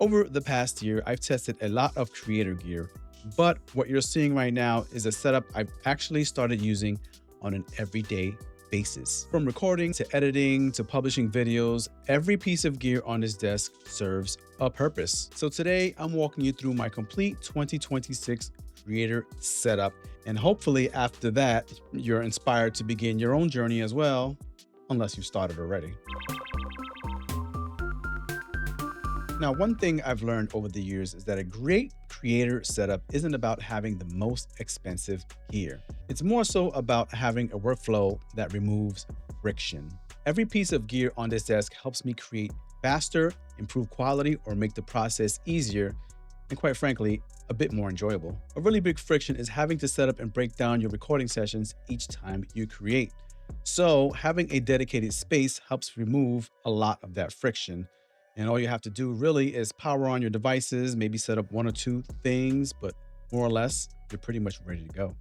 Over the past year, I've tested a lot of creator gear, but what you're seeing right now is a setup I've actually started using on an everyday basis. From recording to editing to publishing videos, every piece of gear on this desk serves a purpose. So today I'm walking you through my complete 2026 creator setup, and hopefully after that, you're inspired to begin your own journey as well, unless you started already. Now, one thing I've learned over the years is that a great creator setup isn't about having the most expensive gear. It's more so about having a workflow that removes friction. Every piece of gear on this desk helps me create faster, improve quality, or make the process easier, and quite frankly, a bit more enjoyable. A really big friction is having to set up and break down your recording sessions each time you create. So having a dedicated space helps remove a lot of that friction. And all you have to do really is power on your devices, maybe set up one or two things, but more or less, you're pretty much ready to go.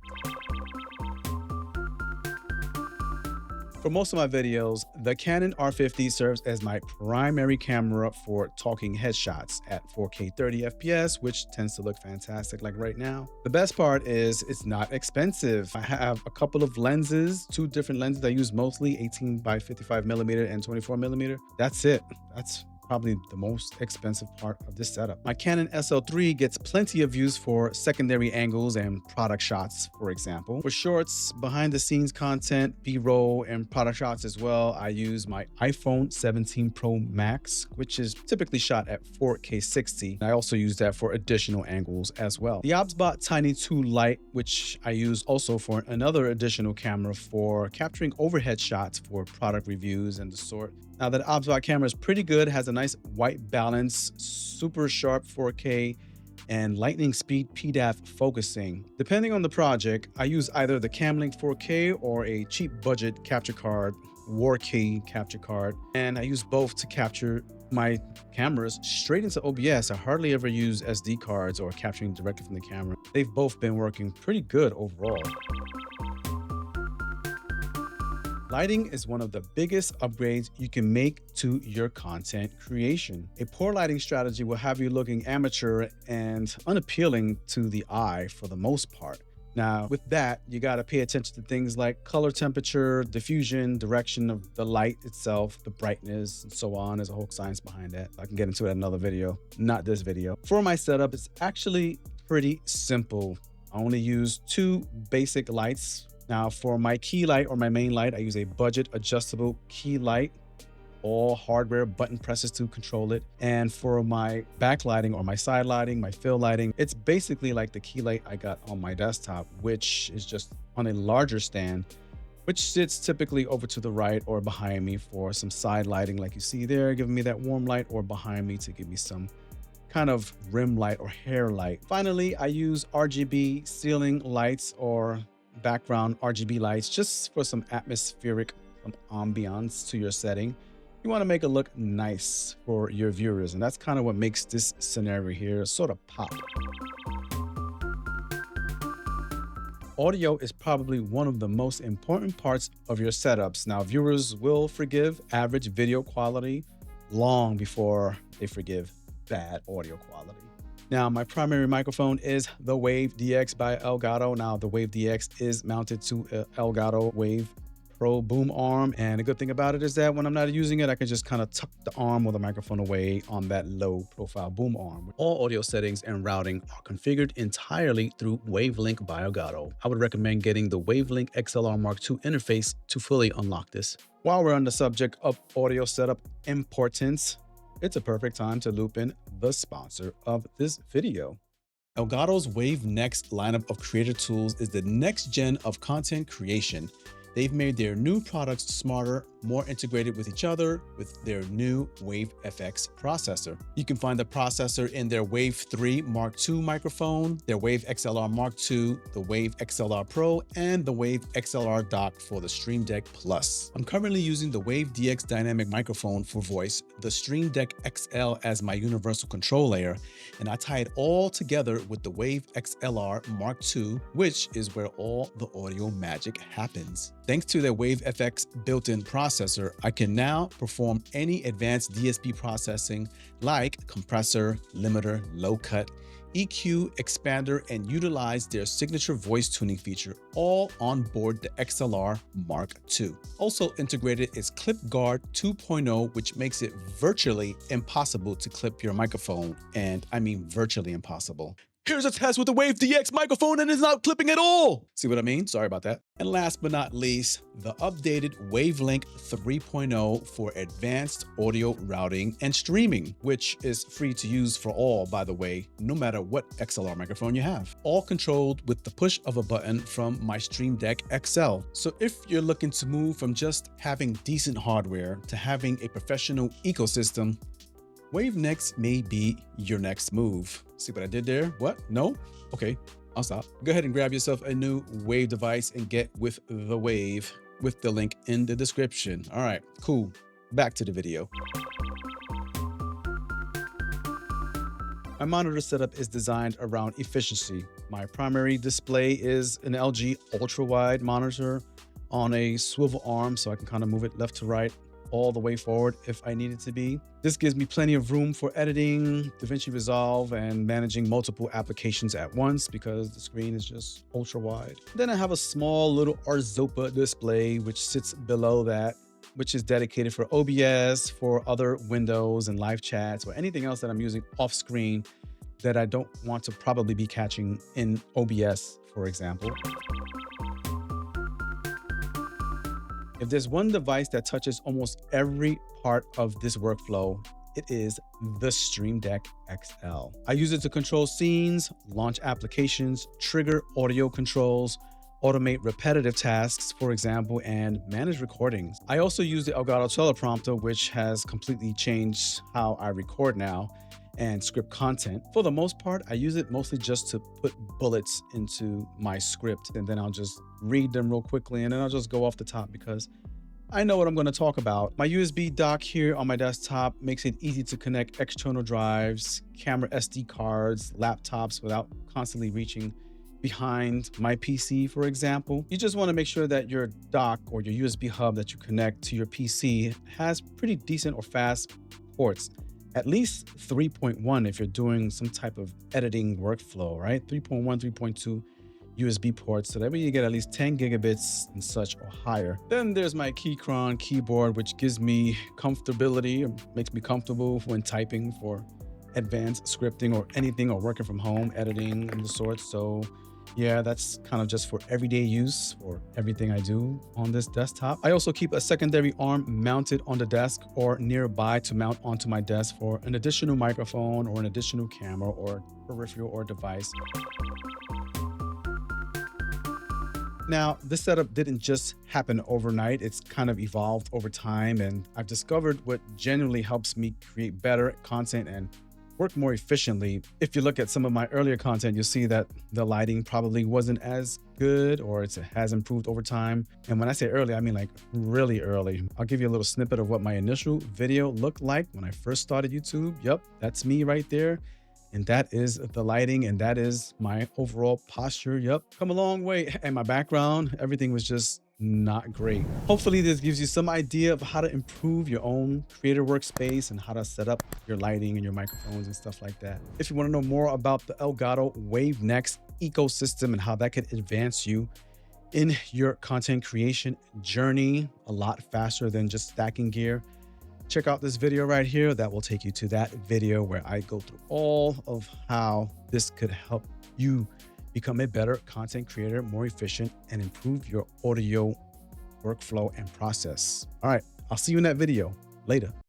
For most of my videos, the Canon R50 serves as my primary camera for talking headshots at 4K 30 FPS, which tends to look fantastic like right now. The best part is it's not expensive. I have a couple of lenses, two different lenses I use mostly, 18 by 55 millimeter and 24 millimeter. That's it. That's probably the most expensive part of this setup. My Canon SL3 gets plenty of use for secondary angles and product shots, for example. For shorts, behind the scenes content, B-roll, and product shots as well, I use my iPhone 17 Pro Max, which is typically shot at 4K 60. I also use that for additional angles as well. The OBSBot Tiny 2 Lite, which I use also for another additional camera for capturing overhead shots for product reviews and the sort. Now that OBSBot camera is pretty good, has a nice white balance, super sharp 4K, and lightning speed PDAF focusing. Depending on the project, I use either the Camlink 4K or a cheap budget capture card, War-Key capture card, and I use both to capture my cameras straight into OBS. I hardly ever use SD cards or capturing directly from the camera. They've both been working pretty good overall. Lighting is one of the biggest upgrades you can make to your content creation. A poor lighting strategy will have you looking amateur and unappealing to the eye for the most part. Now, with that, you got to pay attention to things like color temperature, diffusion, direction of the light itself, the brightness, and so on. There's a whole science behind that. I can get into it in another video, not this video. For my setup, it's actually pretty simple. I only use two basic lights. Now for my key light or my main light, I use a budget adjustable key light, all hardware button presses to control it. And for my backlighting or my side lighting, my fill lighting, it's basically like the key light I got on my desktop, which is just on a larger stand, which sits typically over to the right or behind me for some side lighting like you see there, giving me that warm light, or behind me to give me some kind of rim light or hair light. Finally, I use RGB ceiling lights or background RGB lights just for some atmospheric, some ambiance to your setting. You want to make it look nice for your viewers, and that's kind of what makes this scenario here sort of pop. Audio is probably one of the most important parts of your setups. Now, viewers will forgive average video quality long before they forgive bad audio quality. Now, my primary microphone is the Wave DX by Elgato. Now, the Wave DX is mounted to an Elgato Wave Pro boom arm. And the good thing about it is that when I'm not using it, I can just kind of tuck the arm of the microphone away on that low profile boom arm. All audio settings and routing are configured entirely through WaveLink by Elgato. I would recommend getting the WaveLink XLR Mark II interface to fully unlock this. While we're on the subject of audio setup importance, it's a perfect time to loop in the sponsor of this video. Elgato's Wave Next lineup of creator tools is the next gen of content creation. They've made their new products smarter, more integrated with each other with their new Wave FX processor. You can find the processor in their Wave 3 Mark II microphone, their Wave XLR Mark II, the Wave XLR Pro, and the Wave XLR dock for the Stream Deck Plus. I'm currently using the Wave DX dynamic microphone for voice, the Stream Deck XL as my universal control layer, and I tie it all together with the Wave XLR Mark II, which is where all the audio magic happens. Thanks to the Wave FX built-in processor, I can now perform any advanced DSP processing like compressor, limiter, low cut, EQ, expander, and utilize their signature voice tuning feature all on board the XLR Mark II. Also integrated is Clip Guard 2.0, which makes it virtually impossible to clip your microphone, and I mean virtually impossible. Here's a test with the Wave DX microphone and it's not clipping at all. See what I mean? Sorry about that. And last but not least, the updated Wavelink 3.0 for advanced audio routing and streaming, which is free to use for all, by the way, no matter what XLR microphone you have. All controlled with the push of a button from my Stream Deck XL. So if you're looking to move from just having decent hardware to having a professional ecosystem, WaveNext may be your next move. See what I did there? What? No? Okay, I'll stop. Go ahead and grab yourself a new Wave device and get with the Wave with the link in the description. All right, cool. Back to the video. My monitor setup is designed around efficiency. My primary display is an LG ultra-wide monitor on a swivel arm, so I can kind of move it left to right, all the way forward if I need it to be. This gives me plenty of room for editing, DaVinci Resolve, and managing multiple applications at once because the screen is just ultra wide. Then I have a small little Arzopa display which sits below that, which is dedicated for OBS, for other windows and live chats, or anything else that I'm using off screen that I don't want to probably be catching in OBS, for example. If there's one device that touches almost every part of this workflow, it is the Stream Deck XL. I use it to control scenes, launch applications, trigger audio controls, automate repetitive tasks, for example, and manage recordings. I also use the Elgato teleprompter, which has completely changed how I record now and script content. For the most part, I use it mostly just to put bullets into my script, and then I'll just read them real quickly, and then I'll just go off the top because I know what I'm going to talk about. My USB dock here on my desktop makes it easy to connect external drives, camera SD cards, laptops without constantly reaching behind my PC, for example. You just want to make sure that your dock or your USB hub that you connect to your PC has pretty decent or fast ports. At least 3.1 if you're doing some type of editing workflow, right? 3.1, 3.2 USB ports, so that way you get at least 10 gigabits and such or higher. Then there's my Keychron keyboard, which gives me comfortability, makes me comfortable when typing for advanced scripting or anything, or working from home, editing and the sorts. So yeah, that's kind of just for everyday use for everything I do on this desktop. I also keep a secondary arm mounted on the desk or nearby to mount onto my desk for an additional microphone or an additional camera or peripheral or device. Now, this setup didn't just happen overnight. It's kind of evolved over time, and I've discovered what genuinely helps me create better content and work more efficiently. If you look at some of my earlier content, you'll see that the lighting probably wasn't as good, or it has improved over time. And when I say early, I mean like really early. I'll give you a little snippet of what my initial video looked like when I first started YouTube. Yep, that's me right there. And that is the lighting, and that is my overall posture. Yep, come a long way. And my background, everything was just not great. Hopefully this gives you some idea of how to improve your own creator workspace and how to set up your lighting and your microphones and stuff like that. If you want to know more about the Elgato WaveNext ecosystem and how that could advance you in your content creation journey a lot faster than just stacking gear, check out this video right here. That will take you to that video where I go through all of how this could help you become a better content creator, more efficient, and improve your audio workflow and process. All right, I'll see you in that video. Later.